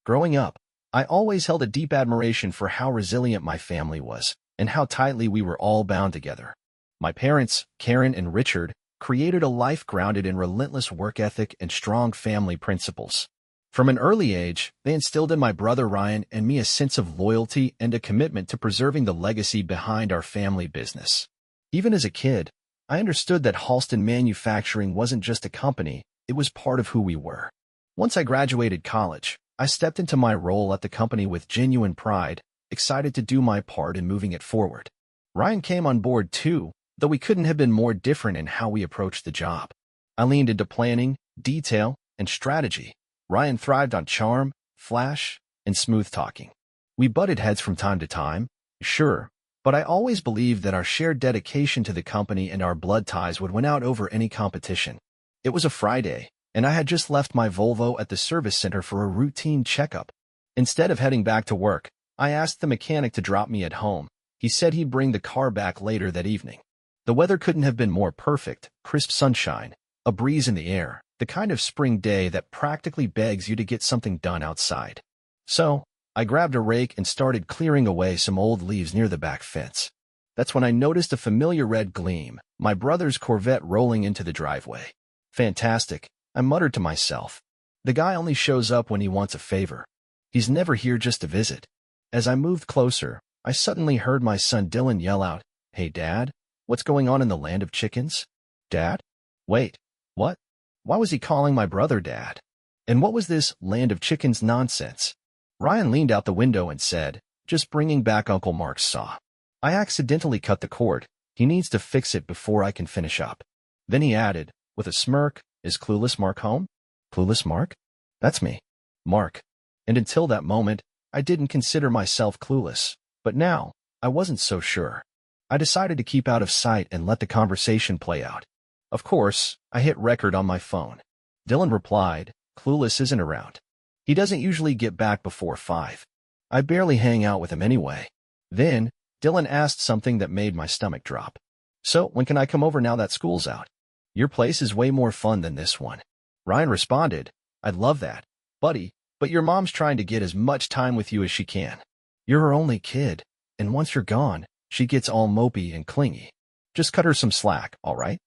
Growing up, I always held a deep admiration for how resilient my family was and how tightly we were all bound together. My parents, Karen and Richard, created a life grounded in relentless work ethic and strong family principles. From an early age, they instilled in my brother Ryan and me a sense of loyalty and a commitment to preserving the legacy behind our family business. Even as a kid, I understood that Halston Manufacturing wasn't just a company, it was part of who we were. Once I graduated college, I stepped into my role at the company with genuine pride, excited to do my part in moving it forward. Ryan came on board too, though we couldn't have been more different in how we approached the job. I leaned into planning, detail, and strategy. Ryan thrived on charm, flash, and smooth talking. We butted heads from time to time, sure, but I always believed that our shared dedication to the company and our blood ties would win out over any competition. It was a Friday, and I had just left my Volvo at the service center for a routine checkup. Instead of heading back to work, I asked the mechanic to drop me at home. He said he'd bring the car back later that evening. The weather couldn't have been more perfect, crisp sunshine, a breeze in the air, the kind of spring day that practically begs you to get something done outside. So, I grabbed a rake and started clearing away some old leaves near the back fence. That's when I noticed a familiar red gleam, my brother's Corvette rolling into the driveway. Fantastic, I muttered to myself. The guy only shows up when he wants a favor. He's never here just to visit. As I moved closer, I suddenly heard my son Dylan yell out, "Hey Dad, what's going on in the land of chickens?" Dad? Wait, what? Why was he calling my brother Dad? And what was this land of chickens nonsense? Ryan leaned out the window and said, "Just bringing back Uncle Mark's saw. I accidentally cut the cord. He needs to fix it before I can finish up." Then he added, with a smirk, "Is Clueless Mark home?" Clueless Mark? That's me. Mark. And until that moment, I didn't consider myself clueless. But now, I wasn't so sure. I decided to keep out of sight and let the conversation play out. Of course, I hit record on my phone. Dylan replied, "Clueless isn't around. He doesn't usually get back before 5. I barely hang out with him anyway." Then, Dylan asked something that made my stomach drop. "So, when can I come over now that school's out? Your place is way more fun than this one." Ryan responded, "I'd love that, buddy, but your mom's trying to get as much time with you as she can. You're her only kid, and once you're gone, she gets all mopey and clingy. Just cut her some slack, all right?"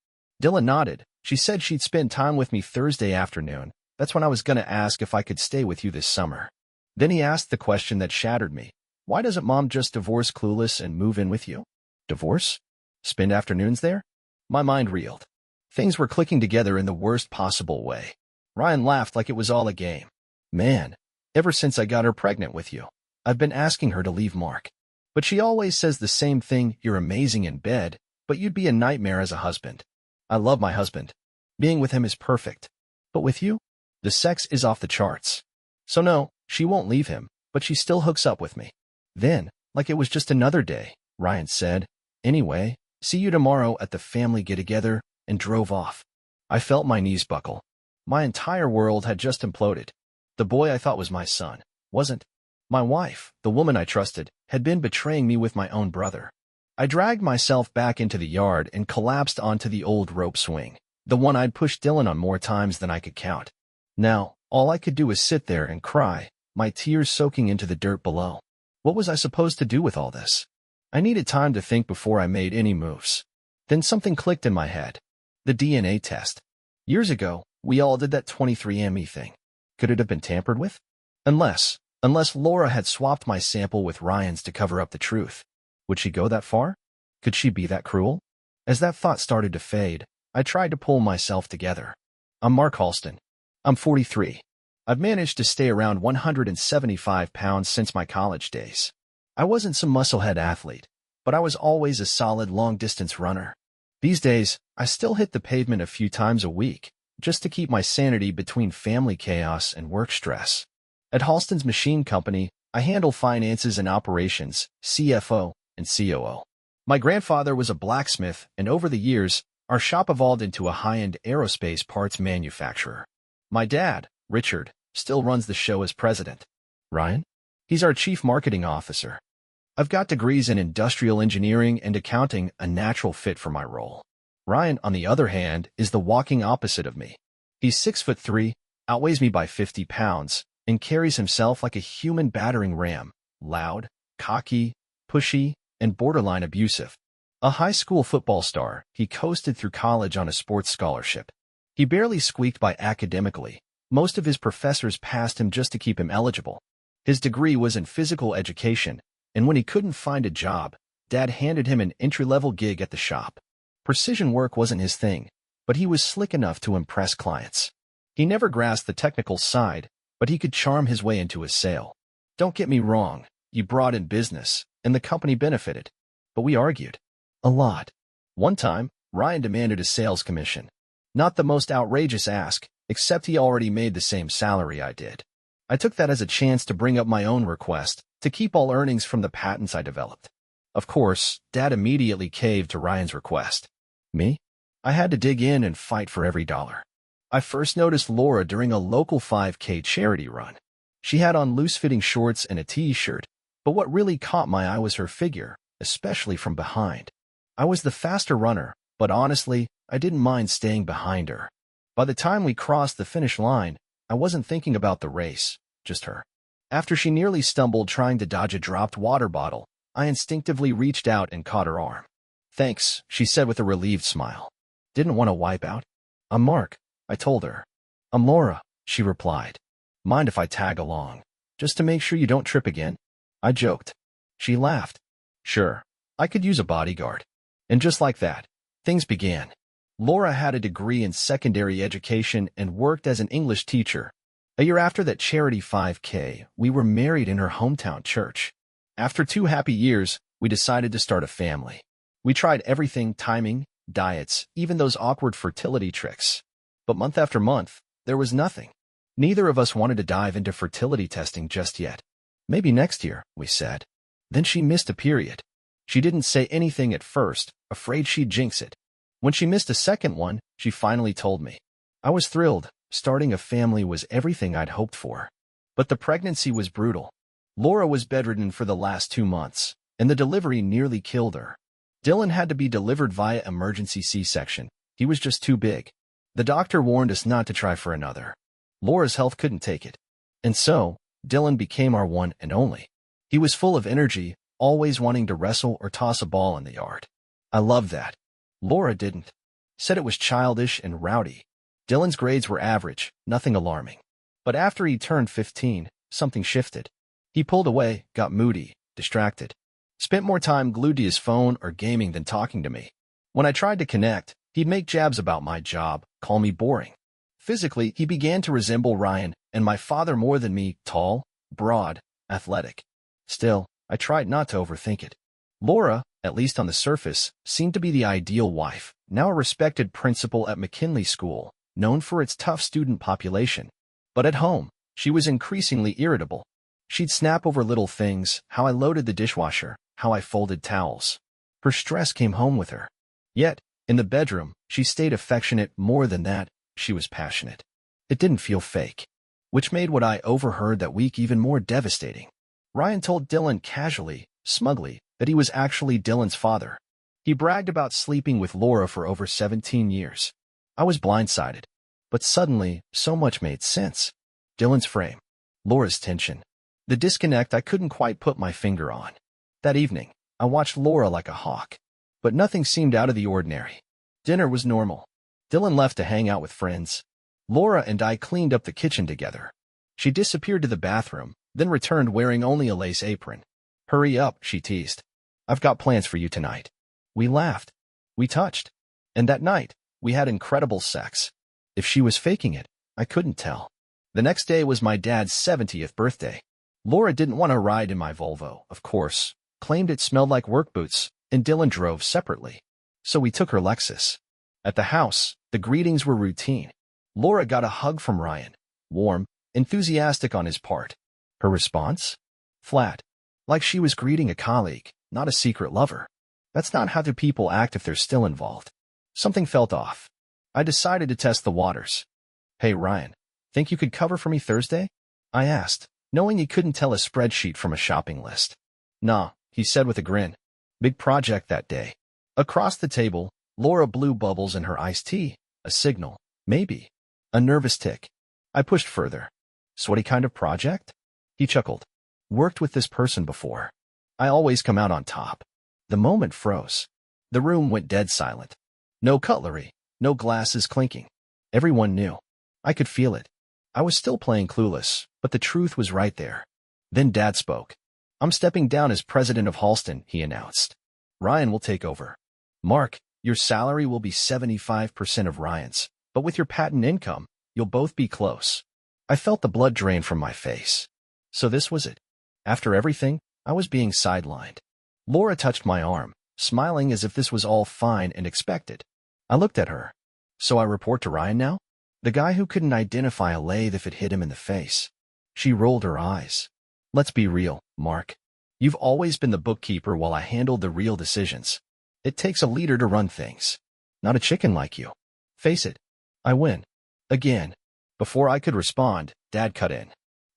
Dylan nodded. "She said she'd spend time with me Thursday afternoon. That's when I was going to ask if I could stay with you this summer." Then he asked the question that shattered me. "Why doesn't Mom just divorce Clueless and move in with you?" Divorce? Spend afternoons there? My mind reeled. Things were clicking together in the worst possible way. Ryan laughed like it was all a game. "Man, ever since I got her pregnant with you, I've been asking her to leave Mark. But she always says the same thing, you're amazing in bed, but you'd be a nightmare as a husband. I love my husband. Being with him is perfect. But with you, the sex is off the charts. So no, she won't leave him, but she still hooks up with me." Then, like it was just another day, Ryan said, "Anyway, see you tomorrow at the family get-together," and drove off. I felt my knees buckle. My entire world had just imploded. The boy I thought was my son wasn't. My wife, the woman I trusted, had been betraying me with my own brother. I dragged myself back into the yard and collapsed onto the old rope swing, the one I'd pushed Dylan on more times than I could count. Now, all I could do was sit there and cry, my tears soaking into the dirt below. What was I supposed to do with all this? I needed time to think before I made any moves. Then something clicked in my head. The DNA test. Years ago, we all did that 23andMe thing. Could it have been tampered with? Unless Laura had swapped my sample with Ryan's to cover up the truth. Would she go that far? Could she be that cruel? As that thought started to fade, I tried to pull myself together. I'm Mark Halston. I'm 43. I've managed to stay around 175 pounds since my college days. I wasn't some musclehead athlete, but I was always a solid long-distance runner. These days, I still hit the pavement a few times a week, just to keep my sanity between family chaos and work stress. At Halston's Machine Company, I handle finances and operations, CFO, and COO. My grandfather was a blacksmith, and over the years, our shop evolved into a high-end aerospace parts manufacturer. My dad, Richard, still runs the show as president. Ryan? He's our chief marketing officer. I've got degrees in industrial engineering and accounting, a natural fit for my role. Ryan, on the other hand, is the walking opposite of me. He's 6'3", outweighs me by 50 pounds, and carries himself like a human battering ram, loud, cocky, pushy, and borderline abusive. A high school football star, he coasted through college on a sports scholarship. He barely squeaked by academically. Most of his professors passed him just to keep him eligible. His degree was in physical education, and when he couldn't find a job, Dad handed him an entry-level gig at the shop. Precision work wasn't his thing, but he was slick enough to impress clients. He never grasped the technical side, but he could charm his way into a sale. Don't get me wrong, he brought in business, and the company benefited. But we argued. A lot. One time, Ryan demanded a sales commission. Not the most outrageous ask, except he already made the same salary I did. I took that as a chance to bring up my own request, to keep all earnings from the patents I developed. Of course, Dad immediately caved to Ryan's request. Me? I had to dig in and fight for every dollar. I first noticed Laura during a local 5K charity run. She had on loose-fitting shorts and a t-shirt, but what really caught my eye was her figure, especially from behind. I was the faster runner, but honestly, I didn't mind staying behind her. By the time we crossed the finish line, I wasn't thinking about the race, just her. After she nearly stumbled trying to dodge a dropped water bottle, I instinctively reached out and caught her arm. Thanks, she said with a relieved smile. Didn't want to wipe out? I'm Mark, I told her. I'm Laura, she replied. Mind if I tag along? Just to make sure you don't trip again? I joked. She laughed. Sure, I could use a bodyguard. And just like that, things began. Laura had a degree in secondary education and worked as an English teacher. A year after that charity 5K, we were married in her hometown church. After 2 happy years, we decided to start a family. We tried everything: timing, diets, even those awkward fertility tricks. But month after month, there was nothing. Neither of us wanted to dive into fertility testing just yet. Maybe next year, we said. Then she missed a period. She didn't say anything at first, afraid she'd jinx it. When she missed a second one, she finally told me. I was thrilled. Starting a family was everything I'd hoped for. But the pregnancy was brutal. Laura was bedridden for the last 2 months, and the delivery nearly killed her. Dylan had to be delivered via emergency C-section. He was just too big. The doctor warned us not to try for another. Laura's health couldn't take it. And so, Dylan became our one and only. He was full of energy, always wanting to wrestle or toss a ball in the yard. I loved that. Laura didn't. Said it was childish and rowdy. Dylan's grades were average, nothing alarming. But after he turned 15, something shifted. He pulled away, got moody, distracted. Spent more time glued to his phone or gaming than talking to me. When I tried to connect, he'd make jabs about my job, call me boring. Physically, he began to resemble Ryan and my father more than me: tall, broad, athletic. Still, I tried not to overthink it. Laura, at least on the surface, seemed to be the ideal wife, now a respected principal at McKinley School, known for its tough student population. But at home, she was increasingly irritable. She'd snap over little things: how I loaded the dishwasher, how I folded towels. Her stress came home with her. Yet, in the bedroom, she stayed affectionate. More than that, she was passionate. It didn't feel fake. Which made what I overheard that week even more devastating. Ryan told Dylan casually, smugly, that he was actually Dylan's father. He bragged about sleeping with Laura for over 17 years. I was blindsided. But suddenly, so much made sense. Dylan's frame. Laura's tension. The disconnect I couldn't quite put my finger on. That evening, I watched Laura like a hawk. But nothing seemed out of the ordinary. Dinner was normal. Dylan left to hang out with friends. Laura and I cleaned up the kitchen together. She disappeared to the bathroom, then returned wearing only a lace apron. Hurry up, she teased. I've got plans for you tonight. We laughed. We touched. And that night, we had incredible sex. If she was faking it, I couldn't tell. The next day was my dad's 70th birthday. Laura didn't want to ride in my Volvo, of course, claimed it smelled like work boots, and Dylan drove separately. So we took her Lexus. At the house, the greetings were routine. Laura got a hug from Ryan, warm, enthusiastic on his part. Her response? Flat. Like she was greeting a colleague, not a secret lover. That's not how do people act if they're still involved. Something felt off. I decided to test the waters. Hey Ryan, think you could cover for me Thursday? I asked, knowing he couldn't tell a spreadsheet from a shopping list. Nah, he said with a grin. Big project that day. Across the table, Laura blew bubbles in her iced tea, a signal, maybe. A nervous tick. I pushed further. Sweaty kind of project? He chuckled. Worked with this person before. I always come out on top. The moment froze. The room went dead silent. No cutlery, no glasses clinking. Everyone knew. I could feel it. I was still playing clueless, but the truth was right there. Then Dad spoke. I'm stepping down as president of Halston, he announced. Ryan will take over. Mark, your salary will be 75% of Ryan's, but with your patent income, you'll both be close. I felt the blood drain from my face. So this was it. After everything, I was being sidelined. Laura touched my arm, smiling as if this was all fine and expected. I looked at her. So I report to Ryan now? The guy who couldn't identify a lathe if it hit him in the face. She rolled her eyes. Let's be real, Mark. You've always been the bookkeeper while I handled the real decisions. It takes a leader to run things. Not a chicken like you. Face it. I win. Again. Before I could respond, Dad cut in.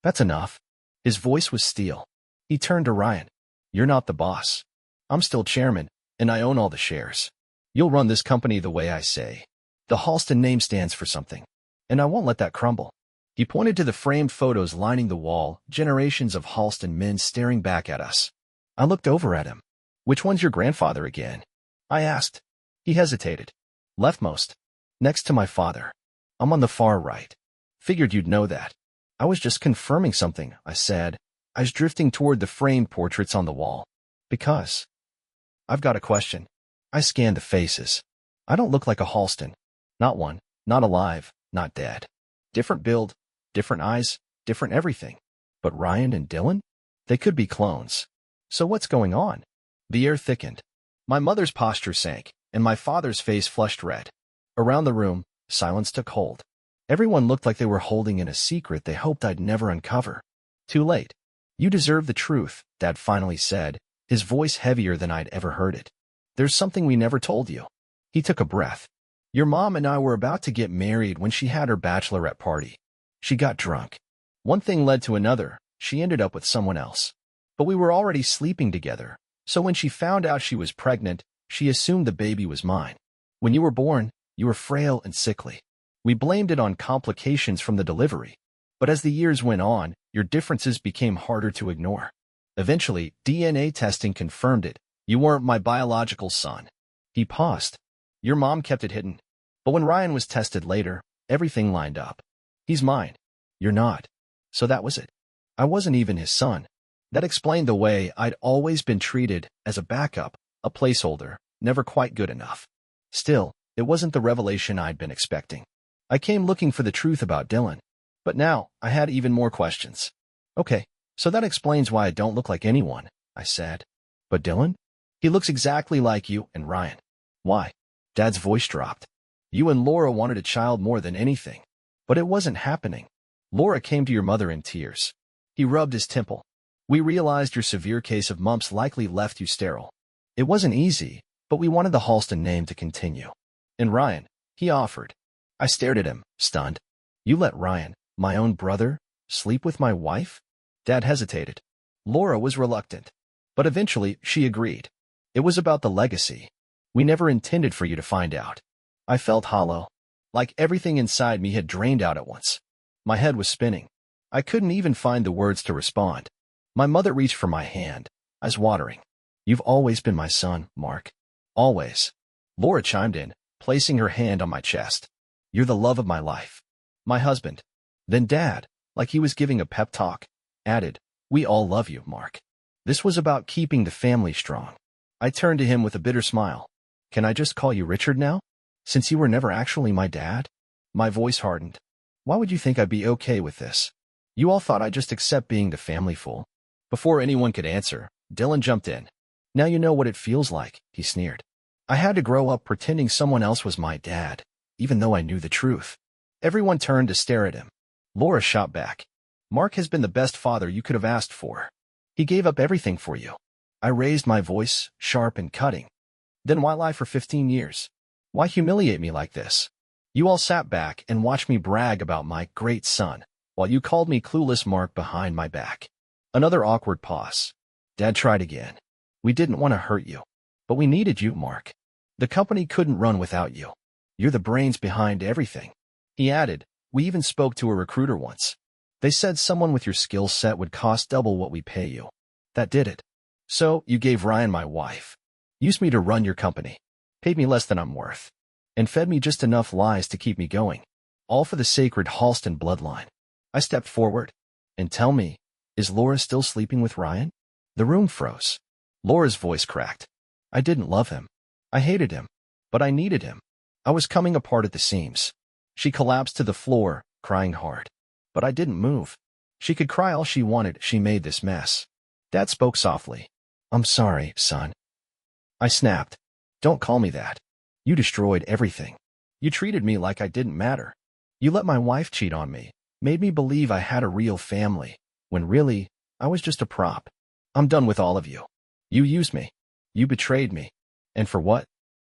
That's enough. His voice was steel. He turned to Ryan. You're not the boss. I'm still chairman, and I own all the shares. You'll run this company the way I say. The Halston name stands for something, and I won't let that crumble. He pointed to the framed photos lining the wall, generations of Halston men staring back at us. I looked over at him. Which one's your grandfather again? I asked. He hesitated. Leftmost. Next to my father. I'm on the far right. Figured you'd know that. I was just confirming something, I said. I was drifting toward the framed portraits on the wall. Because. I've got a question. I scanned the faces. I don't look like a Halston. Not one. Not alive. Not dead. Different build. Different eyes. Different everything. But Ryan and Dylan? They could be clones. So what's going on? The air thickened. My mother's posture sank, and my father's face flushed red. Around the room, silence took hold. Everyone looked like they were holding in a secret they hoped I'd never uncover. Too late. You deserve the truth, Dad finally said, his voice heavier than I'd ever heard it. There's something we never told you. He took a breath. Your mom and I were about to get married when she had her bachelorette party. She got drunk. One thing led to another. She ended up with someone else. But we were already sleeping together, so when she found out she was pregnant, she assumed the baby was mine. When you were born, you were frail and sickly. We blamed it on complications from the delivery. But as the years went on, your differences became harder to ignore. Eventually, DNA testing confirmed it. You weren't my biological son. He paused. Your mom kept it hidden. But when Ryan was tested later, everything lined up. He's mine. You're not. So that was it. I wasn't even his son. That explained the way I'd always been treated, as a backup, a placeholder, never quite good enough. Still, it wasn't the revelation I'd been expecting. I came looking for the truth about Dylan. But now, I had even more questions. Okay, so that explains why I don't look like anyone, I said. But Dylan? He looks exactly like you and Ryan. Why? Dad's voice dropped. You and Laura wanted a child more than anything. But it wasn't happening. Laura came to your mother in tears. He rubbed his temple. We realized your severe case of mumps likely left you sterile. It wasn't easy, but we wanted the Halston name to continue. And Ryan, he offered. I stared at him, stunned. You let Ryan, my own brother, sleep with my wife? Dad hesitated. Laura was reluctant. But eventually, she agreed. It was about the legacy. We never intended for you to find out. I felt hollow. Like everything inside me had drained out at once. My head was spinning. I couldn't even find the words to respond. My mother reached for my hand, eyes watering. You've always been my son, Mark. Always. Laura chimed in, placing her hand on my chest. You're the love of my life. My husband. Then Dad, like he was giving a pep talk, added, we all love you, Mark. This was about keeping the family strong. I turned to him with a bitter smile. Can I just call you Richard now? Since you were never actually my dad? My voice hardened. Why would you think I'd be okay with this? You all thought I'd just accept being the family fool. Before anyone could answer, Dylan jumped in. Now you know what it feels like, he sneered. I had to grow up pretending someone else was my dad, even though I knew the truth. Everyone turned to stare at him. Laura shot back. Mark has been the best father you could have asked for. He gave up everything for you. I raised my voice, sharp and cutting. Then why lie for 15 years? Why humiliate me like this? You all sat back and watched me brag about my great son, while you called me clueless Mark behind my back. Another awkward pause. Dad tried again. We didn't want to hurt you, but we needed you, Mark. The company couldn't run without you. You're the brains behind everything. He added, we even spoke to a recruiter once. They said someone with your skill set would cost double what we pay you. That did it. So, you gave Ryan my wife. Used me to run your company. Paid me less than I'm worth. And fed me just enough lies to keep me going. All for the sacred Halston bloodline. I stepped forward. And tell me, is Laura still sleeping with Ryan? The room froze. Laura's voice cracked. I didn't love him. I hated him. But I needed him. I was coming apart at the seams. She collapsed to the floor, crying hard. But I didn't move. She could cry all she wanted, she made this mess. Dad spoke softly. I'm sorry, son. I snapped. Don't call me that. You destroyed everything. You treated me like I didn't matter. You let my wife cheat on me, made me believe I had a real family, when really, I was just a prop. I'm done with all of you. You used me. You betrayed me. And for what?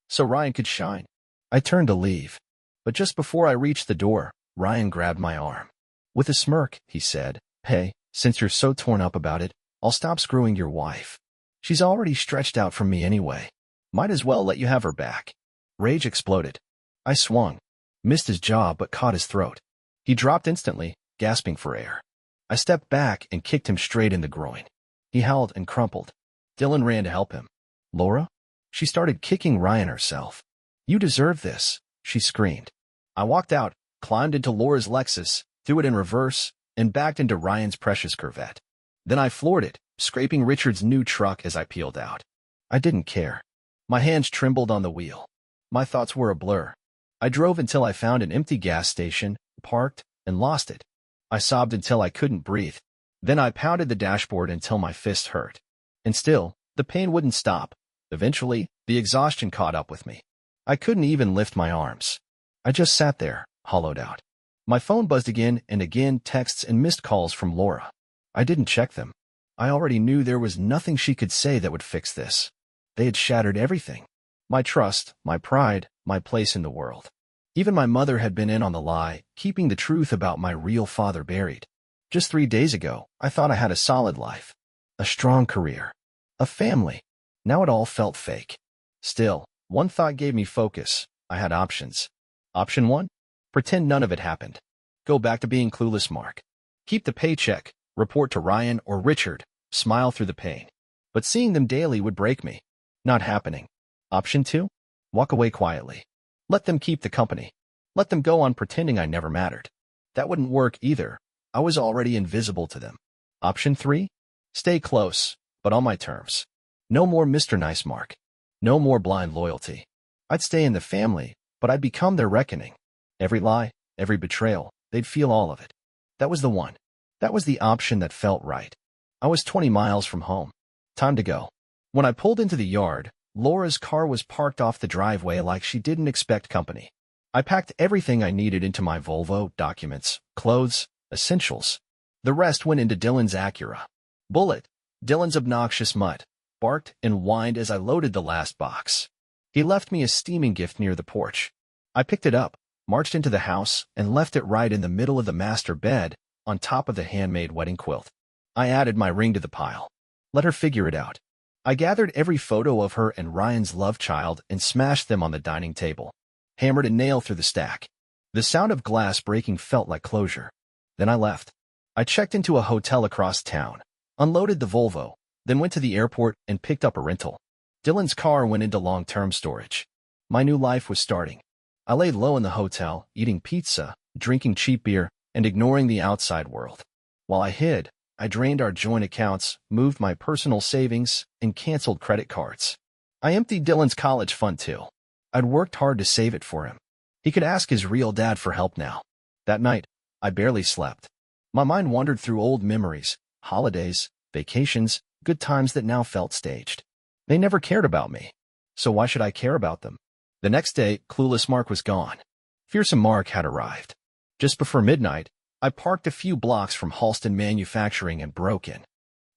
So Ryan could shine. I turned to leave. But just before I reached the door, Ryan grabbed my arm. With a smirk, he said, Hey, since you're so torn up about it, I'll stop screwing your wife. She's already stretched out from me anyway. Might as well let you have her back. Rage exploded. I swung, missed his jaw but caught his throat. He dropped instantly, gasping for air. I stepped back and kicked him straight in the groin. He howled and crumpled. Dylan ran to help him. Laura? She started kicking Ryan herself. You deserve this, she screamed. I walked out, climbed into Laura's Lexus, threw it in reverse, and backed into Ryan's precious Corvette. Then I floored it, scraping Richard's new truck as I peeled out. I didn't care. My hands trembled on the wheel. My thoughts were a blur. I drove until I found an empty gas station, parked, and lost it. I sobbed until I couldn't breathe. Then I pounded the dashboard until my fist hurt. And still, the pain wouldn't stop. Eventually, the exhaustion caught up with me. I couldn't even lift my arms. I just sat there, hollowed out. My phone buzzed again and again, texts and missed calls from Laura. I didn't check them. I already knew there was nothing she could say that would fix this. They had shattered everything. My trust, my pride, my place in the world. Even my mother had been in on the lie, keeping the truth about my real father buried. Just 3 days ago, I thought I had a solid life. A strong career. A family. Now it all felt fake. Still, one thought gave me focus. I had options. Option 1? Pretend none of it happened. Go back to being clueless Mark. Keep the paycheck, report to Ryan or Richard, smile through the pain. But seeing them daily would break me. Not happening. Option 2? Walk away quietly. Let them keep the company. Let them go on pretending I never mattered. That wouldn't work either. I was already invisible to them. Option 3? Stay close, but on my terms. No more Mr. Nice Mark. No more blind loyalty. I'd stay in the family, but I'd become their reckoning. Every lie, every betrayal, they'd feel all of it. That was the one. That was the option that felt right. I was 20 miles from home. Time to go. When I pulled into the yard, Laura's car was parked off the driveway like she didn't expect company. I packed everything I needed into my Volvo, documents, clothes, essentials. The rest went into Dylan's Acura. Bullet, Dylan's obnoxious mutt, barked and whined as I loaded the last box. He left me a steaming gift near the porch. I picked it up, marched into the house, and left it right in the middle of the master bed, on top of the handmade wedding quilt. I added my ring to the pile. Let her figure it out. I gathered every photo of her and Ryan's love child and smashed them on the dining table. Hammered a nail through the stack. The sound of glass breaking felt like closure. Then I left. I checked into a hotel across town, unloaded the Volvo, then went to the airport and picked up a rental. Dylan's car went into long-term storage. My new life was starting. I laid low in the hotel, eating pizza, drinking cheap beer, and ignoring the outside world. While I hid, I drained our joint accounts, moved my personal savings, and canceled credit cards. I emptied Dylan's college fund too. I'd worked hard to save it for him. He could ask his real dad for help now. That night, I barely slept. My mind wandered through old memories, holidays, vacations, good times that now felt staged. They never cared about me. So why should I care about them? The next day, clueless Mark was gone. Fearsome Mark had arrived. Just before midnight, I parked a few blocks from Halston Manufacturing and broke in.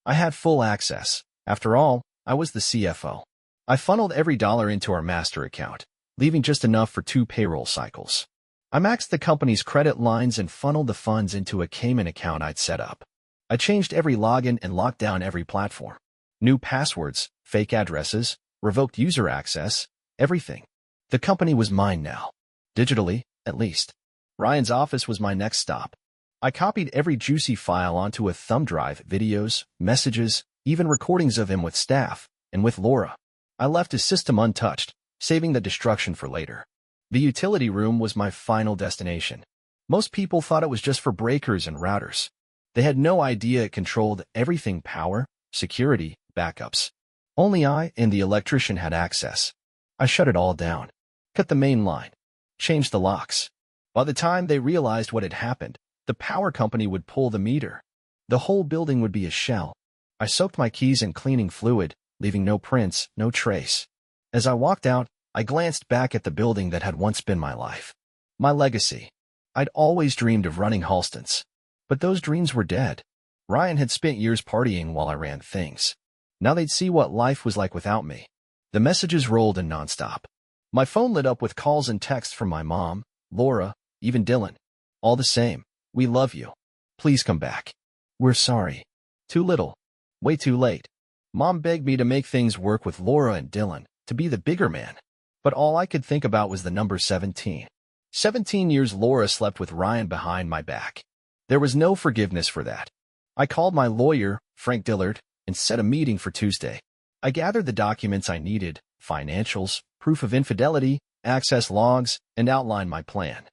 I had full access. After all, I was the CFO. I funneled every dollar into our master account, leaving just enough for 2 payroll cycles. I maxed the company's credit lines and funneled the funds into a Cayman account I'd set up. I changed every login and locked down every platform. New passwords, fake addresses, revoked user access, everything. The company was mine now. Digitally, at least. Ryan's office was my next stop. I copied every juicy file onto a thumb drive, videos, messages, even recordings of him with staff, and with Laura. I left his system untouched, saving the destruction for later. The utility room was my final destination. Most people thought it was just for breakers and routers. They had no idea it controlled everything: power, security, backups. Only I and the electrician had access. I shut it all down, cut the main line, changed the locks. By the time they realized what had happened, the power company would pull the meter. The whole building would be a shell. I soaked my keys in cleaning fluid, leaving no prints, no trace. As I walked out, I glanced back at the building that had once been my life. My legacy. I'd always dreamed of running Halston's. But those dreams were dead. Ryan had spent years partying while I ran things. Now they'd see what life was like without me. The messages rolled in nonstop. My phone lit up with calls and texts from my mom, Laura, even Dylan. All the same, we love you. Please come back. We're sorry. Too little. Way too late. Mom begged me to make things work with Laura and Dylan, to be the bigger man. But all I could think about was the number 17. 17 years Laura slept with Ryan behind my back. There was no forgiveness for that. I called my lawyer, Frank Dillard, and set a meeting for Tuesday. I gathered the documents I needed: financials, proof of infidelity, access logs, and outlined my plan.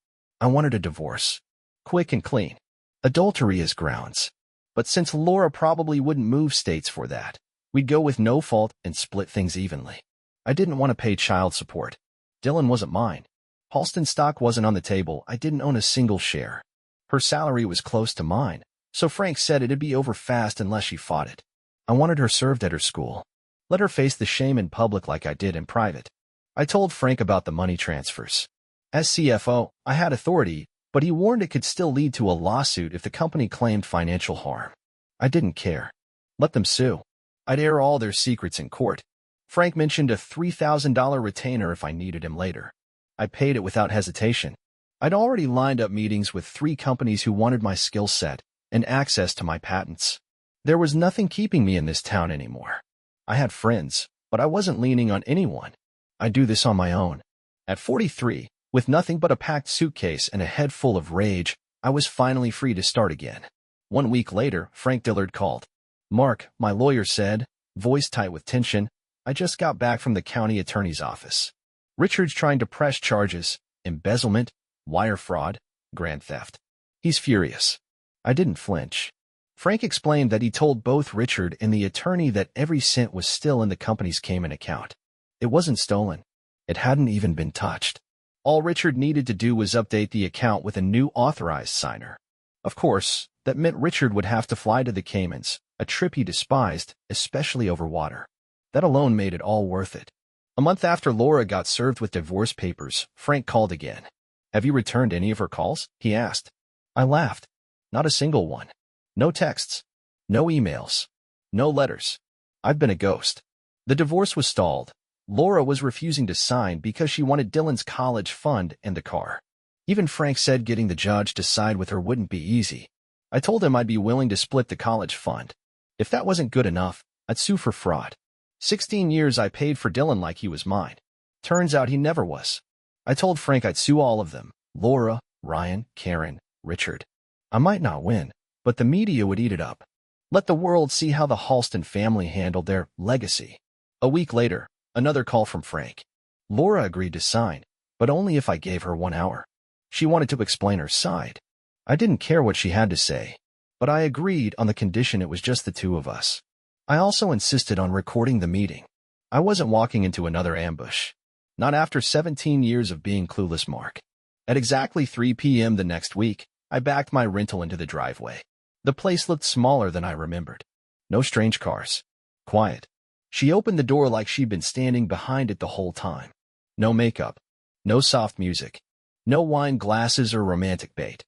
I wanted a divorce. Quick and clean. Adultery as grounds. But since Laura probably wouldn't move states for that, we'd go with no fault and split things evenly. I didn't want to pay child support. Dylan wasn't mine. Halston stock wasn't on the table. I didn't own a single share. Her salary was close to mine, so Frank said it'd be over fast unless she fought it. I wanted her served at her school. Let her face the shame in public like I did in private. I told Frank about the money transfers. As CFO, I had authority, but he warned it could still lead to a lawsuit if the company claimed financial harm. I didn't care. Let them sue. I'd air all their secrets in court. Frank mentioned a $3,000 retainer if I needed him later. I paid it without hesitation. I'd already lined up meetings with 3 companies who wanted my skill set and access to my patents. There was nothing keeping me in this town anymore. I had friends, but I wasn't leaning on anyone. I'd do this on my own. At 43, with nothing but a packed suitcase and a head full of rage, I was finally free to start again. 1 week later, Frank Dillard called. "Mark," my lawyer said, voice tight with tension, "I just got back from the county attorney's office. Richard's trying to press charges: embezzlement, wire fraud, grand theft. He's furious." I didn't flinch. Frank explained that he told both Richard and the attorney that every cent was still in the company's Cayman account. It wasn't stolen. It hadn't even been touched. All Richard needed to do was update the account with a new authorized signer. Of course, that meant Richard would have to fly to the Caymans, a trip he despised, especially over water. That alone made it all worth it. A month after Laura got served with divorce papers, Frank called again. "Have you returned any of her calls?" he asked. I laughed. Not a single one. No texts. No emails. No letters. I've been a ghost. The divorce was stalled. Laura was refusing to sign because she wanted Dylan's college fund and the car. Even Frank said getting the judge to side with her wouldn't be easy. I told him I'd be willing to split the college fund. If that wasn't good enough, I'd sue for fraud. 16 years I paid for Dylan like he was mine. Turns out he never was. I told Frank I'd sue all of them: Laura, Ryan, Karen, Richard. I might not win, but the media would eat it up. Let the world see how the Halston family handled their legacy. A week later, another call from Frank. Laura agreed to sign, but only if I gave her 1 hour. She wanted to explain her side. I didn't care what she had to say, but I agreed on the condition it was just the 2 of us. I also insisted on recording the meeting. I wasn't walking into another ambush. Not after 17 years of being clueless, Mark. At exactly 3 p.m. the next week, I backed my rental into the driveway. The place looked smaller than I remembered. No strange cars. Quiet. She opened the door like she'd been standing behind it the whole time. No makeup. No soft music. No wine glasses or romantic bait.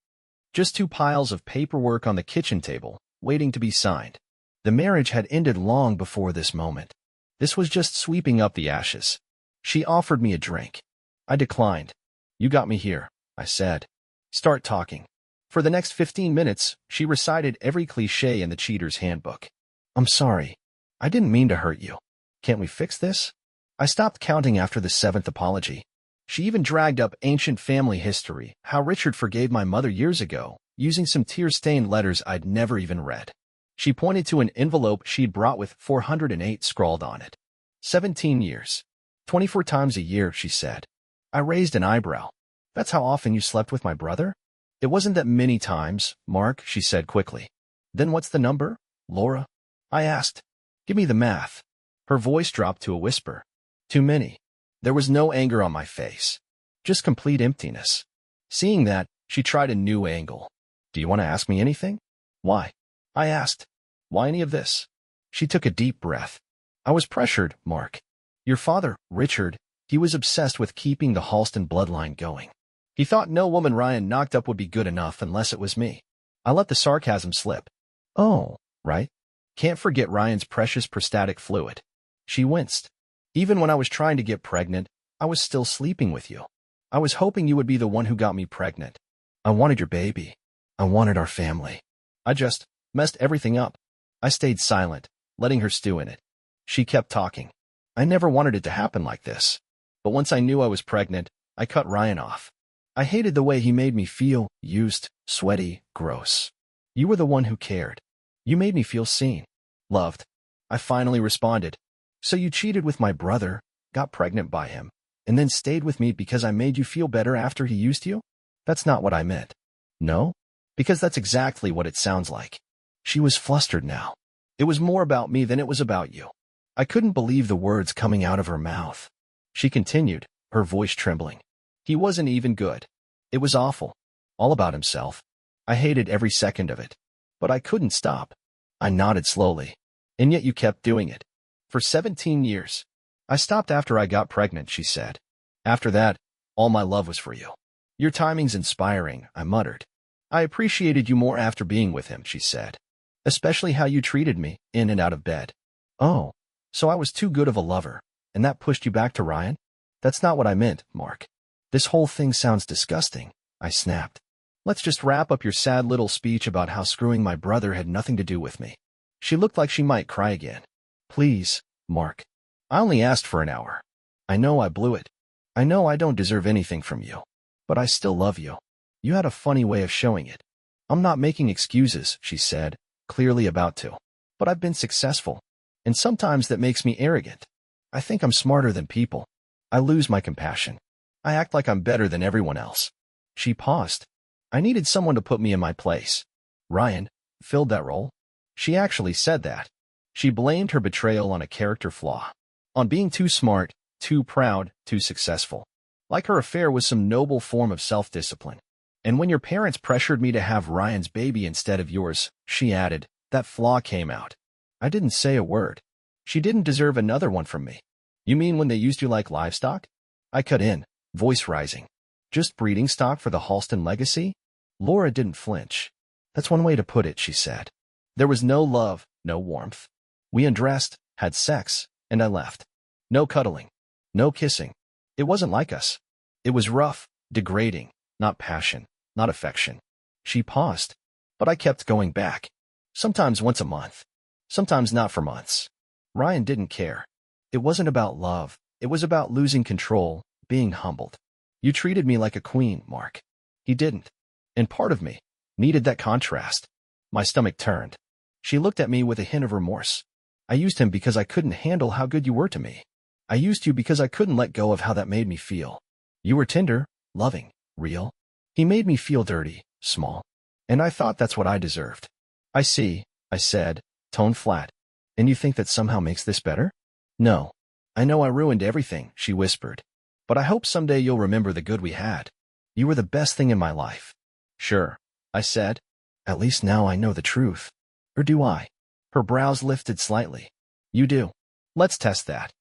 Just 2 piles of paperwork on the kitchen table, waiting to be signed. The marriage had ended long before this moment. This was just sweeping up the ashes. She offered me a drink. I declined. "You got me here," I said. "Start talking." For the next 15 minutes, she recited every cliché in the cheater's handbook. "I'm sorry. I didn't mean to hurt you. Can't we fix this?" I stopped counting after the 7th apology. She even dragged up ancient family history: how Richard forgave my mother years ago, using some tear-stained letters I'd never even read. She pointed to an envelope she'd brought with 408 scrawled on it. 17 years. 24 times a year, she said. I raised an eyebrow. That's how often you slept with my brother? It wasn't that many times, Mark, she said quickly. Then what's the number, Laura? I asked. Give me the math. Her voice dropped to a whisper. Too many. There was no anger on my face. Just complete emptiness. Seeing that, she tried a new angle. Do you want to ask me anything? Why? I asked. Why any of this? She took a deep breath. I was pressured, Mark. Your father, Richard, he was obsessed with keeping the Halston bloodline going. He thought no woman Ryan knocked up would be good enough unless it was me. I let the sarcasm slip. Oh, right. Can't forget Ryan's precious prostatic fluid. She winced. Even when I was trying to get pregnant, I was still sleeping with you. I was hoping you would be the one who got me pregnant. I wanted your baby. I wanted our family. I just messed everything up. I stayed silent, letting her stew in it. She kept talking. I never wanted it to happen like this. But once I knew I was pregnant, I cut Ryan off. I hated the way he made me feel, used, sweaty, gross. You were the one who cared. You made me feel seen, loved. I finally responded. So you cheated with my brother, got pregnant by him, and then stayed with me because I made you feel better after he used you? That's not what I meant. No? Because that's exactly what it sounds like. She was flustered now. It was more about me than it was about you. I couldn't believe the words coming out of her mouth. She continued, her voice trembling. He wasn't even good. It was awful. All about himself. I hated every second of it. But I couldn't stop. I nodded slowly. And yet you kept doing it. For 17 years. I stopped after I got pregnant, she said. After that, all my love was for you. Your timing's inspiring, I muttered. I appreciated you more after being with him, she said. Especially how you treated me, in and out of bed. Oh, so I was too good of a lover, and that pushed you back to Ryan? That's not what I meant, Mark. This whole thing sounds disgusting, I snapped. Let's just wrap up your sad little speech about how screwing my brother had nothing to do with me. She looked like she might cry again. Please, Mark. I only asked for an hour. I know I blew it. I know I don't deserve anything from you. But I still love you. You had a funny way of showing it. I'm not making excuses, she said, clearly about to. But I've been successful. And sometimes that makes me arrogant. I think I'm smarter than people. I lose my compassion. I act like I'm better than everyone else. She paused. I needed someone to put me in my place. Ryan filled that role. She actually said that. She blamed her betrayal on a character flaw. On being too smart, too proud, too successful. Like her affair was some noble form of self-discipline. And when your parents pressured me to have Ryan's baby instead of yours, she added, that flaw came out. I didn't say a word. She didn't deserve another one from me. You mean when they used you like livestock? I cut in, voice rising. Just breeding stock for the Halston legacy? Laura didn't flinch. That's one way to put it, she said. There was no love, no warmth. We undressed, had sex, and I left. No cuddling. No kissing. It wasn't like us. It was rough, degrading, not passion, not affection. She paused. But I kept going back. Sometimes once a month. Sometimes not for months. Ryan didn't care. It wasn't about love. It was about losing control, being humbled. You treated me like a queen, Mark. He didn't. And part of me needed that contrast. My stomach turned. She looked at me with a hint of remorse. I used him because I couldn't handle how good you were to me. I used you because I couldn't let go of how that made me feel. You were tender, loving, real. He made me feel dirty, small. And I thought that's what I deserved. I see, I said, tone flat. And you think that somehow makes this better? No. I know I ruined everything, she whispered. But I hope someday you'll remember the good we had. You were the best thing in my life. Sure, I said. At least now I know the truth. Or do I? Her brows lifted slightly. You do. Let's test that.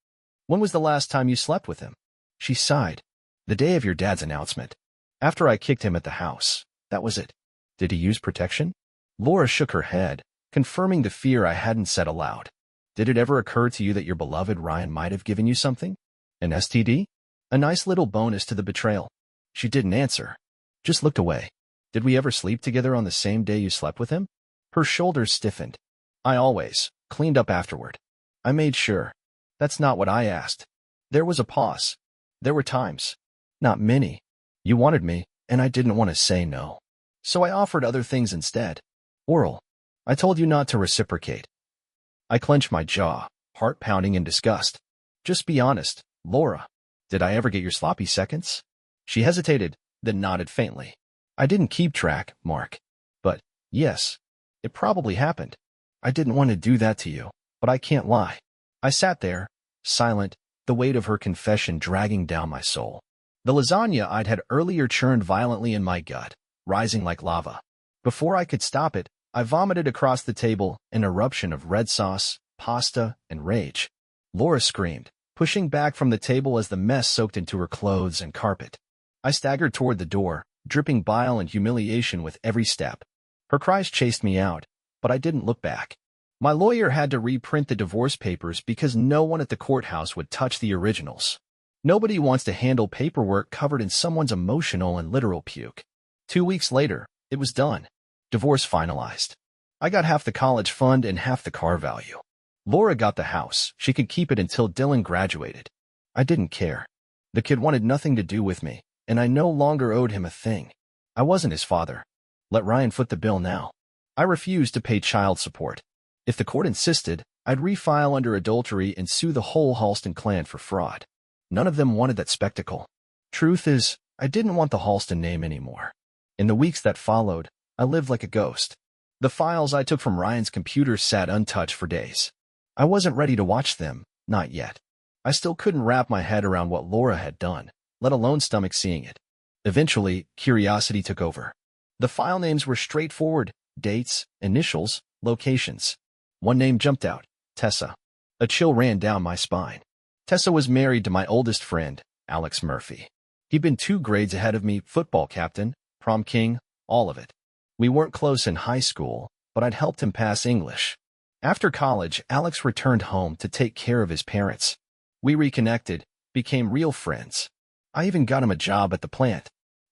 When was the last time you slept with him? She sighed. The day of your dad's announcement. After I kicked him at the house. That was it. Did he use protection? Laura shook her head, confirming the fear I hadn't said aloud. Did it ever occur to you that your beloved Ryan might have given you something? An STD? A nice little bonus to the betrayal. She didn't answer. Just looked away. Did we ever sleep together on the same day you slept with him? Her shoulders stiffened. I always cleaned up afterward. I made sure. That's not what I asked. There was a pause. There were times. Not many. You wanted me, and I didn't want to say no. So I offered other things instead. Oral. I told you not to reciprocate. I clenched my jaw, heart pounding in disgust. Just be honest, Laura. Did I ever get your sloppy seconds? She hesitated, then nodded faintly. I didn't keep track, Mark. But, yes, it probably happened. I didn't want to do that to you, but I can't lie. I sat there, silent, the weight of her confession dragging down my soul. The lasagna I'd had earlier churned violently in my gut, rising like lava. Before I could stop it, I vomited across the table, an eruption of red sauce, pasta, and rage. Laura screamed, pushing back from the table as the mess soaked into her clothes and carpet. I staggered toward the door, dripping bile and humiliation with every step. Her cries chased me out, but I didn't look back. My lawyer had to reprint the divorce papers because no one at the courthouse would touch the originals. Nobody wants to handle paperwork covered in someone's emotional and literal puke. 2 weeks later, it was done. Divorce finalized. I got half the college fund and half the car value. Laura got the house. She could keep it until Dylan graduated. I didn't care. The kid wanted nothing to do with me, and I no longer owed him a thing. I wasn't his father. Let Ryan foot the bill now. I refused to pay child support. If the court insisted, I'd refile under adultery and sue the whole Halston clan for fraud. None of them wanted that spectacle. Truth is, I didn't want the Halston name anymore. In the weeks that followed, I lived like a ghost. The files I took from Ryan's computer sat untouched for days. I wasn't ready to watch them, not yet. I still couldn't wrap my head around what Laura had done, let alone stomach seeing it. Eventually, curiosity took over. The file names were straightforward: dates, initials, locations. One name jumped out: Tessa. A chill ran down my spine. Tessa was married to my oldest friend, Alex Murphy. He'd been 2 grades ahead of me, football captain, prom king, all of it. We weren't close in high school, but I'd helped him pass English. After college, Alex returned home to take care of his parents. We reconnected, became real friends. I even got him a job at the plant.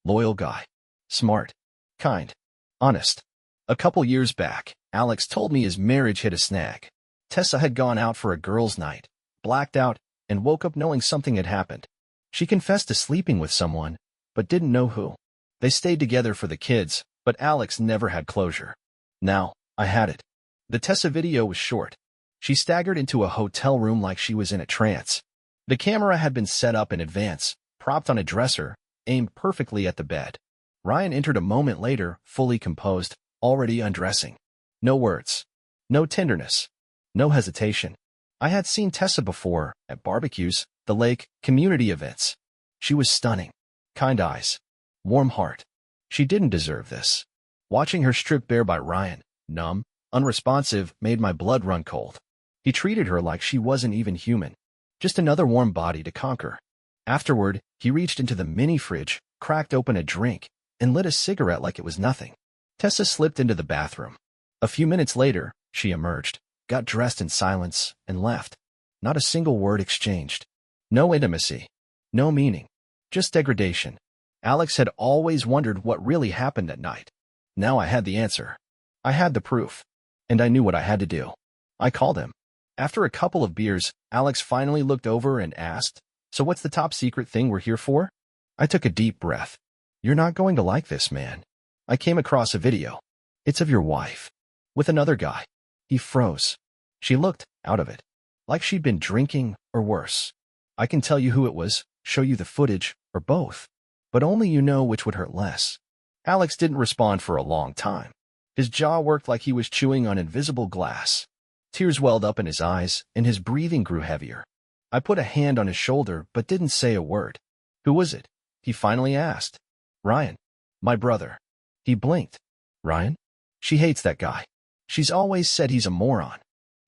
Loyal guy. Smart. Kind. Honest. A couple years back, Alex told me his marriage hit a snag. Tessa had gone out for a girls' night, blacked out, and woke up knowing something had happened. She confessed to sleeping with someone, but didn't know who. They stayed together for the kids, but Alex never had closure. Now, I had it. The Tessa video was short. She staggered into a hotel room like she was in a trance. The camera had been set up in advance, propped on a dresser, aimed perfectly at the bed. Ryan entered a moment later, fully composed, already undressing. No words. No tenderness. No hesitation. I had seen Tessa before, at barbecues, the lake, community events. She was stunning. Kind eyes. Warm heart. She didn't deserve this. Watching her stripped bare by Ryan, numb, unresponsive, made my blood run cold. He treated her like she wasn't even human. Just another warm body to conquer. Afterward, he reached into the mini fridge, cracked open a drink, and lit a cigarette like it was nothing. Tessa slipped into the bathroom. A few minutes later, she emerged, got dressed in silence, and left. Not a single word exchanged. No intimacy. No meaning. Just degradation. Alex had always wondered what really happened that night. Now I had the answer. I had the proof. And I knew what I had to do. I called him. After a couple of beers, Alex finally looked over and asked, "So what's the top secret thing we're here for?" I took a deep breath. "You're not going to like this, man. I came across a video. It's of your wife. With another guy." He froze. She looked out of it. Like she'd been drinking, or worse. "I can tell you who it was, show you the footage, or both. But only you know which would hurt less." Alex didn't respond for a long time. His jaw worked like he was chewing on invisible glass. Tears welled up in his eyes, and his breathing grew heavier. I put a hand on his shoulder, but didn't say a word. "Who was it?" he finally asked. "Ryan. My brother." He blinked. "Ryan? She hates that guy. She's always said he's a moron.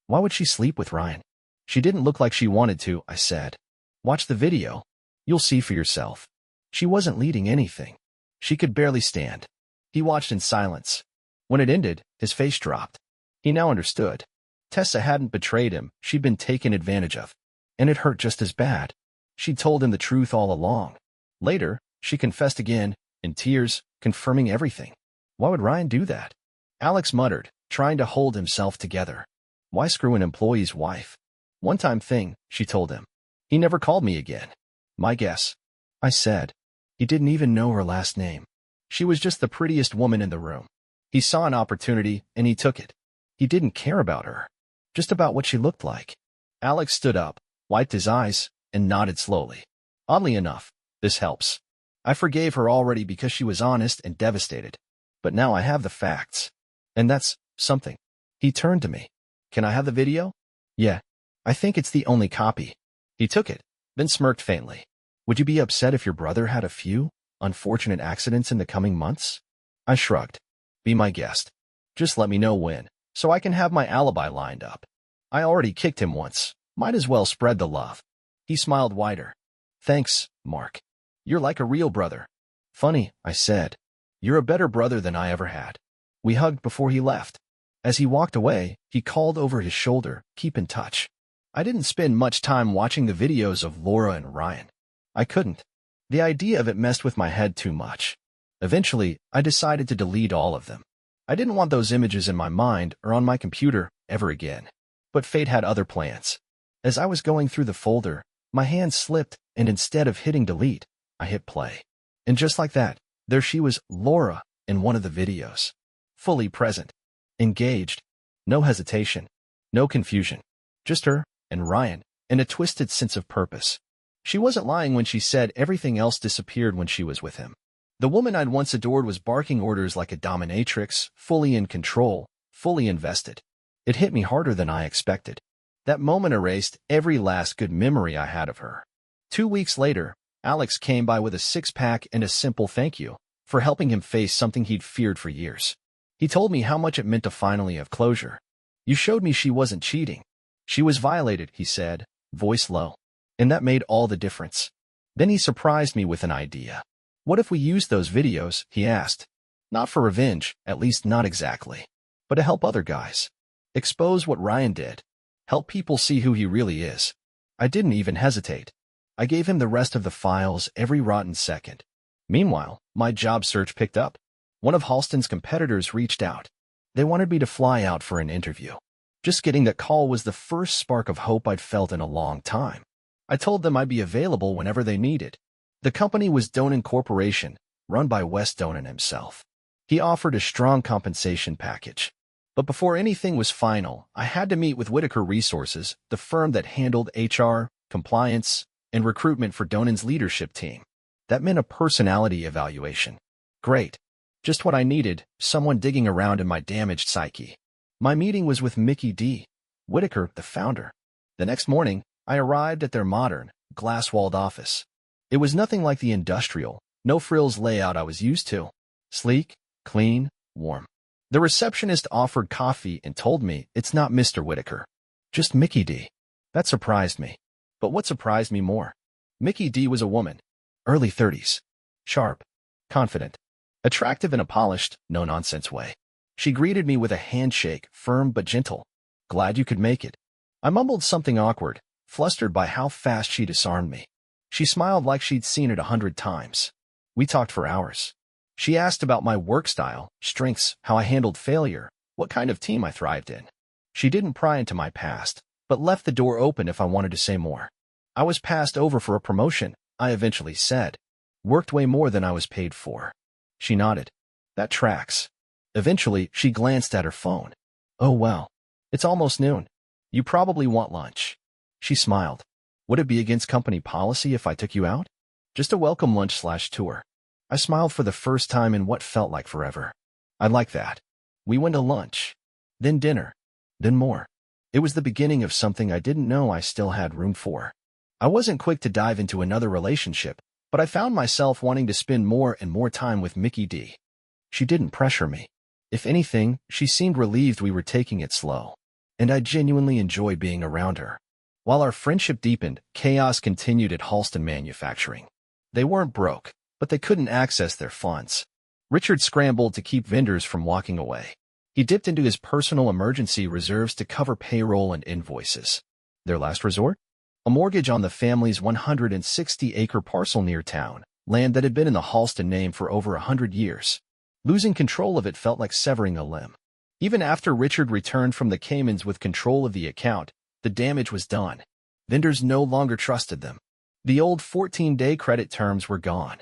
Why would she sleep with Ryan?" "She didn't look like she wanted to," I said. "Watch the video. You'll see for yourself. She wasn't leading anything. She could barely stand." He watched in silence. When it ended, his face dropped. He now understood. Tessa hadn't betrayed him, she'd been taken advantage of. And it hurt just as bad. She'd told him the truth all along. Later, she confessed again, in tears, confirming everything. Why would Ryan do that? Alex muttered, trying to hold himself together. Why screw an employee's wife? One-time thing, she told him. He never called me again. My guess. I said. He didn't even know her last name. She was just the prettiest woman in the room. He saw an opportunity, and he took it. He didn't care about her, just about what she looked like. Alex stood up, wiped his eyes, and nodded slowly. Oddly enough, this helps. I forgave her already because she was honest and devastated. But now I have the facts. And that's something. He turned to me. Can I have the video? Yeah. I think it's the only copy. He took it, then smirked faintly. Would you be upset if your brother had a few unfortunate accidents in the coming months? I shrugged. Be my guest. Just let me know when, so I can have my alibi lined up. I already kicked him once. Might as well spread the love. He smiled wider. Thanks, Mark. You're like a real brother. Funny, I said. You're a better brother than I ever had. We hugged before he left. As he walked away, he called over his shoulder, keep in touch. I didn't spend much time watching the videos of Laura and Ryan. I couldn't. The idea of it messed with my head too much. Eventually, I decided to delete all of them. I didn't want those images in my mind or on my computer ever again. But fate had other plans. As I was going through the folder, my hand slipped, and instead of hitting delete, I hit play. And just like that, there she was, Laura, in one of the videos. Fully present. Engaged. No hesitation. No confusion. Just her and Ryan, and a twisted sense of purpose. She wasn't lying when she said everything else disappeared when she was with him. The woman I'd once adored was barking orders like a dominatrix, fully in control, fully invested. It hit me harder than I expected. That moment erased every last good memory I had of her. 2 weeks later, Alex came by with a six-pack and a simple thank you for helping him face something he'd feared for years. He told me how much it meant to finally have closure. You showed me she wasn't cheating. She was violated, he said, voice low. And that made all the difference. Then he surprised me with an idea. What if we used those videos, he asked. Not for revenge, at least not exactly. But to help other guys. Expose what Ryan did. Help people see who he really is. I didn't even hesitate. I gave him the rest of the files every rotten second. Meanwhile, my job search picked up. One of Halston's competitors reached out. They wanted me to fly out for an interview. Just getting that call was the first spark of hope I'd felt in a long time. I told them I'd be available whenever they needed. The company was Donen Corporation, run by Wes Donen himself. He offered a strong compensation package. But before anything was final, I had to meet with Whitaker Resources, the firm that handled HR, compliance, and recruitment for Donen's leadership team. That meant a personality evaluation. Great. Just what I needed, someone digging around in my damaged psyche. My meeting was with Mickey D. Whitaker, the founder. The next morning, I arrived at their modern, glass-walled office. It was nothing like the industrial, no-frills layout I was used to. Sleek, clean, warm. The receptionist offered coffee and told me it's not Mr. Whitaker, just Mickey D. That surprised me. But what surprised me more? Mickey D was a woman, early 30s, sharp, confident, attractive in a polished, no-nonsense way. She greeted me with a handshake, firm but gentle. Glad you could make it. I mumbled something awkward, flustered by how fast she disarmed me. She smiled like she'd seen it 100 times. We talked for hours. She asked about my work style, strengths, how I handled failure, what kind of team I thrived in. She didn't pry into my past, but left the door open if I wanted to say more. I was passed over for a promotion, I eventually said. Worked way more than I was paid for. She nodded. That tracks. Eventually, she glanced at her phone. Oh well. It's almost noon. You probably want lunch. She smiled. Would it be against company policy if I took you out? Just a welcome lunch/tour. I smiled for the first time in what felt like forever. I'd like that. We went to lunch. Then dinner. Then more. It was the beginning of something I didn't know I still had room for. I wasn't quick to dive into another relationship, but I found myself wanting to spend more and more time with Mickey D. She didn't pressure me. If anything, she seemed relieved we were taking it slow. And I genuinely enjoyed being around her. While our friendship deepened, chaos continued at Halston Manufacturing. They weren't broke, but they couldn't access their funds. Richard scrambled to keep vendors from walking away. He dipped into his personal emergency reserves to cover payroll and invoices. Their last resort? A mortgage on the family's 160-acre parcel near town, land that had been in the Halston name for over 100 years. Losing control of it felt like severing a limb. Even after Richard returned from the Caymans with control of the account, the damage was done. Vendors no longer trusted them. The old 14-day credit terms were gone.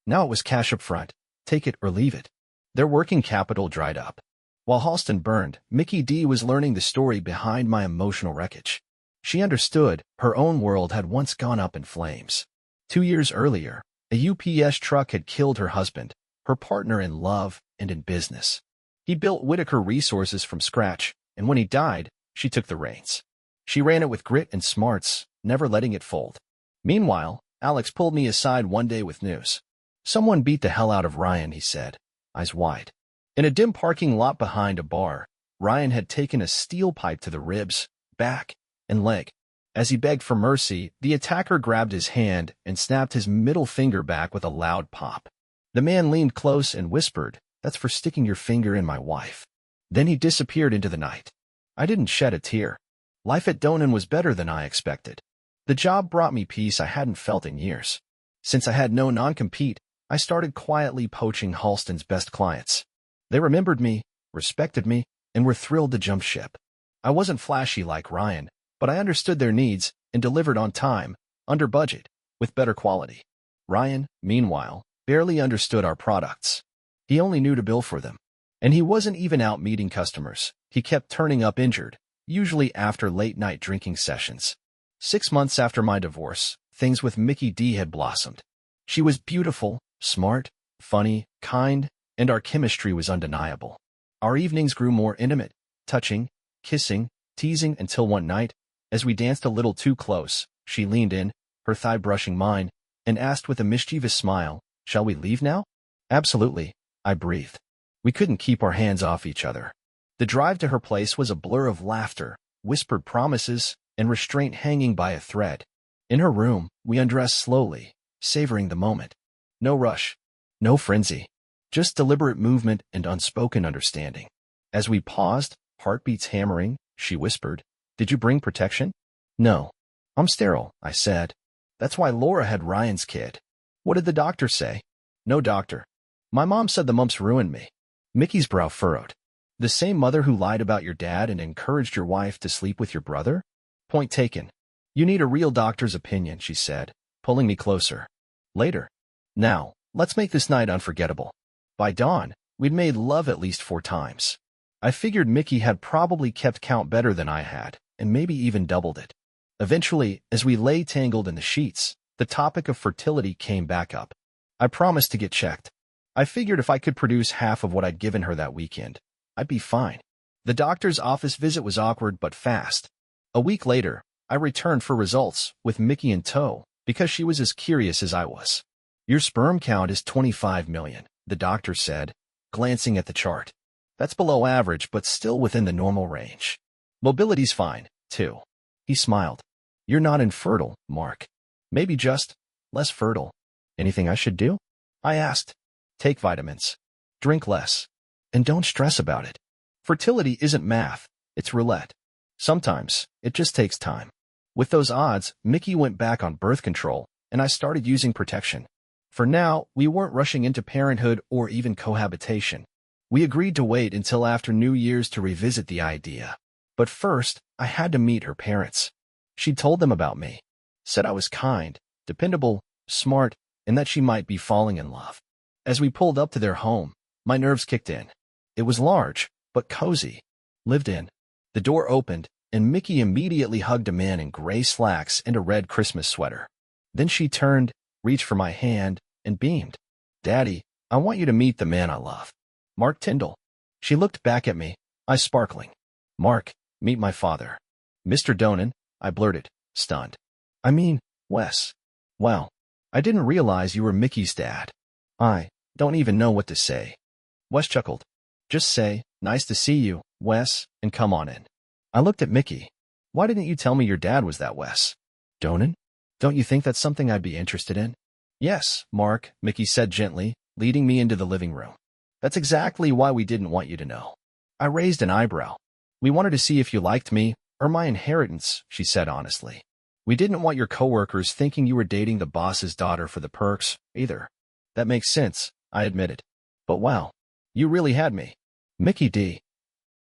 Now it was cash up front, take it or leave it. Their working capital dried up. While Halston burned, Mickey D was learning the story behind my emotional wreckage. She understood her own world had once gone up in flames. 2 years earlier, a UPS truck had killed her husband, her partner in love and in business. He built Whitaker Resources from scratch, and when he died, she took the reins. She ran it with grit and smarts, never letting it fold. Meanwhile, Alex pulled me aside one day with news. Someone beat the hell out of Ryan, he said, eyes wide. In a dim parking lot behind a bar, Ryan had taken a steel pipe to the ribs, back, and leg. As he begged for mercy, the attacker grabbed his hand and snapped his middle finger back with a loud pop. The man leaned close and whispered, "That's for sticking your finger in my wife." Then he disappeared into the night. I didn't shed a tear. Life at Donan was better than I expected. The job brought me peace I hadn't felt in years. Since I had no non-compete, I started quietly poaching Halston's best clients. They remembered me, respected me, and were thrilled to jump ship. I wasn't flashy like Ryan, but I understood their needs and delivered on time, under budget, with better quality. Ryan, meanwhile, barely understood our products. He only knew to bill for them. And he wasn't even out meeting customers. He kept turning up injured, usually after late-night drinking sessions. 6 months after my divorce, things with Mickey D had blossomed. She was beautiful, smart, funny, kind, and our chemistry was undeniable. Our evenings grew more intimate, touching, kissing, teasing until one night, as we danced a little too close, she leaned in, her thigh brushing mine, and asked with a mischievous smile, "Shall we leave now?" "Absolutely," I breathed. We couldn't keep our hands off each other. The drive to her place was a blur of laughter, whispered promises, and restraint hanging by a thread. In her room, we undressed slowly, savoring the moment. No rush, no frenzy, just deliberate movement and unspoken understanding. As we paused, heartbeats hammering, she whispered, "Did you bring protection?" "No. I'm sterile," I said. "That's why Laura had Ryan's kid." "What did the doctor say?" "No doctor. My mom said the mumps ruined me." Mickey's brow furrowed. "The same mother who lied about your dad and encouraged your wife to sleep with your brother?" "Point taken. You need a real doctor's opinion," she said, pulling me closer. "Later. Now, let's make this night unforgettable." By dawn, we'd made love at least 4 times. I figured Mickey had probably kept count better than I had, and maybe even doubled it. Eventually, as we lay tangled in the sheets, the topic of fertility came back up. I promised to get checked. I figured if I could produce half of what I'd given her that weekend, I'd be fine. The doctor's office visit was awkward but fast. A week later, I returned for results, with Mickey in tow, because she was as curious as I was. "Your sperm count is 25 million, the doctor said, glancing at the chart. "That's below average, but still within the normal range. Mobility's fine, too." He smiled. "You're not infertile, Mark. Maybe just less fertile." "Anything I should do?" I asked. "Take vitamins. Drink less. And don't stress about it. Fertility isn't math, it's roulette. Sometimes, it just takes time." With those odds, Mickey went back on birth control, and I started using protection. For now, we weren't rushing into parenthood or even cohabitation. We agreed to wait until after New Year's to revisit the idea. But first, I had to meet her parents. She told them about me. Said I was kind, dependable, smart, and that she might be falling in love. As we pulled up to their home, my nerves kicked in. It was large, but cozy. Lived in. The door opened, and Mickey immediately hugged a man in gray slacks and a red Christmas sweater. Then she turned, reached for my hand, and beamed. "Daddy, I want you to meet the man I love. Mark Tyndall." She looked back at me, eyes sparkling. "Mark, meet my father." "Mr. Donan," I blurted, stunned. "I mean, Wes. Wow, I didn't realize you were Mickey's dad." "I don't even know what to say." Wes chuckled. "Just say, 'Nice to see you, Wes,' and come on in." I looked at Mickey. "Why didn't you tell me your dad was that Wes?" "Donan? Don't you think that's something I'd be interested in?" "Yes, Mark," Mickey said gently, leading me into the living room. "That's exactly why we didn't want you to know." I raised an eyebrow. "We wanted to see if you liked me, or my inheritance," she said honestly. "We didn't want your coworkers thinking you were dating the boss's daughter for the perks, either." "That makes sense," I admitted. "But wow, you really had me." "Mickey D."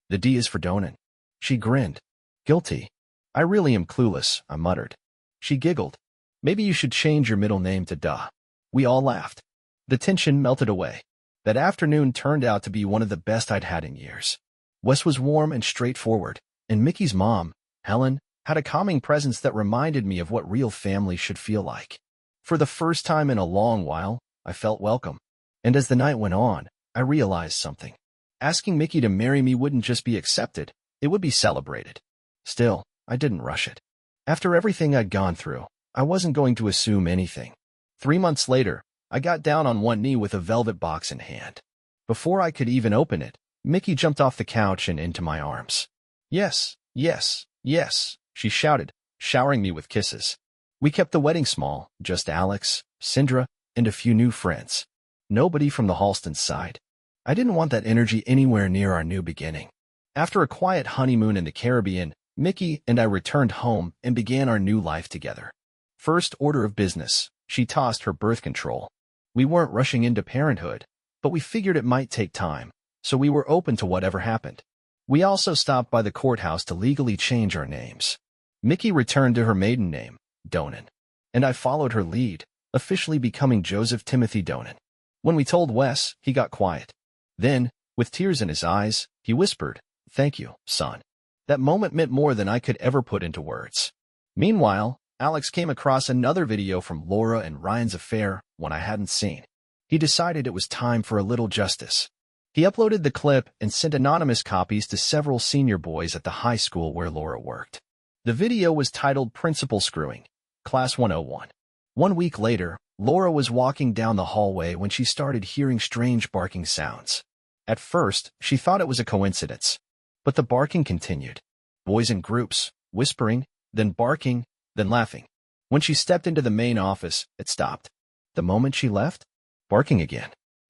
"The D is for Donan." She grinned. "Guilty." "I really am clueless," I muttered. She giggled. "Maybe you should change your middle name to Duh." We all laughed. The tension melted away. That afternoon turned out to be one of the best I'd had in years. Wes was warm and straightforward, and Mickey's mom, Helen, had a calming presence that reminded me of what real family should feel like. For the first time in a long while, I felt welcome. And as the night went on, I realized something. Asking Mickey to marry me wouldn't just be accepted, it would be celebrated. Still, I didn't rush it. After everything I'd gone through, I wasn't going to assume anything. 3 months later, I got down on one knee with a velvet box in hand. Before I could even open it, Mickey jumped off the couch and into my arms. Yes, yes, yes, she shouted, showering me with kisses. We kept the wedding small, just Alex, Sindra, and a few new friends. Nobody from the Halston side. I didn't want that energy anywhere near our new beginning. After a quiet honeymoon in the Caribbean, Mickey and I returned home and began our new life together. First order of business, she tossed her birth control. We weren't rushing into parenthood, but we figured it might take time, so we were open to whatever happened. We also stopped by the courthouse to legally change our names. Mickey returned to her maiden name, Donan, and I followed her lead, officially becoming Joseph Timothy Donan. When we told Wes, he got quiet. Then, with tears in his eyes, he whispered, "Thank you, son." That moment meant more than I could ever put into words. Meanwhile, Alex came across another video from Laura and Ryan's affair, one I hadn't seen. He decided it was time for a little justice. He uploaded the clip and sent anonymous copies to several senior boys at the high school where Laura worked. The video was titled Principal Screwing, Class 101. 1 week later, Laura was walking down the hallway when she started hearing strange barking sounds. At first, she thought it was a coincidence. But the barking continued. Boys in groups, whispering, then barking, then laughing. When she stepped into the main office, it stopped. The moment she left, barking again.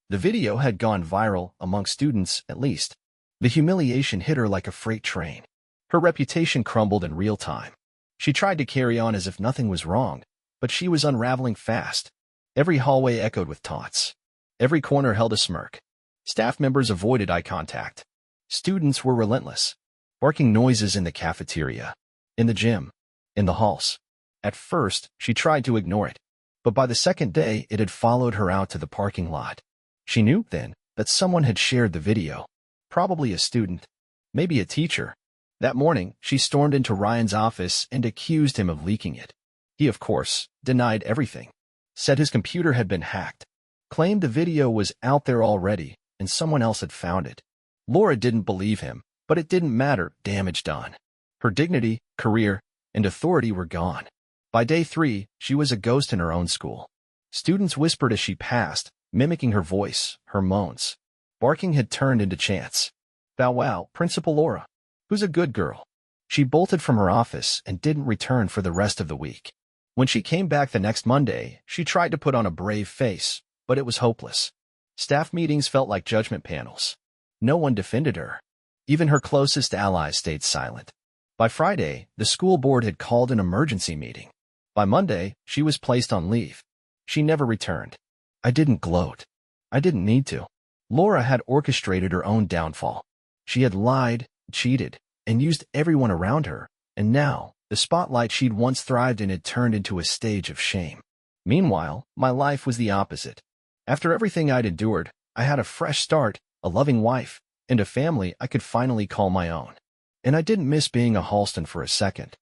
The video had gone viral, among students at least. The humiliation hit her like a freight train. Her reputation crumbled in real time. She tried to carry on as if nothing was wrong, but she was unraveling fast. Every hallway echoed with taunts. Every corner held a smirk. Staff members avoided eye contact. Students were relentless, barking noises in the cafeteria, in the gym, in the halls. At first, she tried to ignore it, but by the second day, it had followed her out to the parking lot. She knew, then, that someone had shared the video. Probably a student, maybe a teacher. That morning, she stormed into Ryan's office and accused him of leaking it. He, of course, denied everything, said his computer had been hacked, claimed the video was out there already and someone else had found it. Laura didn't believe him, but it didn't matter, damage done. Her dignity, career, and authority were gone. By day 3, she was a ghost in her own school. Students whispered as she passed, mimicking her voice, her moans. Barking had turned into chants. Bow wow, Principal Laura. Who's a good girl? She bolted from her office and didn't return for the rest of the week. When she came back the next Monday, she tried to put on a brave face, but it was hopeless. Staff meetings felt like judgment panels. No one defended her. Even her closest allies stayed silent. By Friday, the school board had called an emergency meeting. By Monday, she was placed on leave. She never returned. I didn't gloat. I didn't need to. Laura had orchestrated her own downfall. She had lied, cheated, and used everyone around her, and now, the spotlight she'd once thrived in had turned into a stage of shame. Meanwhile, my life was the opposite. After everything I'd endured, I had a fresh start, a loving wife, and a family I could finally call my own. And I didn't miss being a Halston for a second.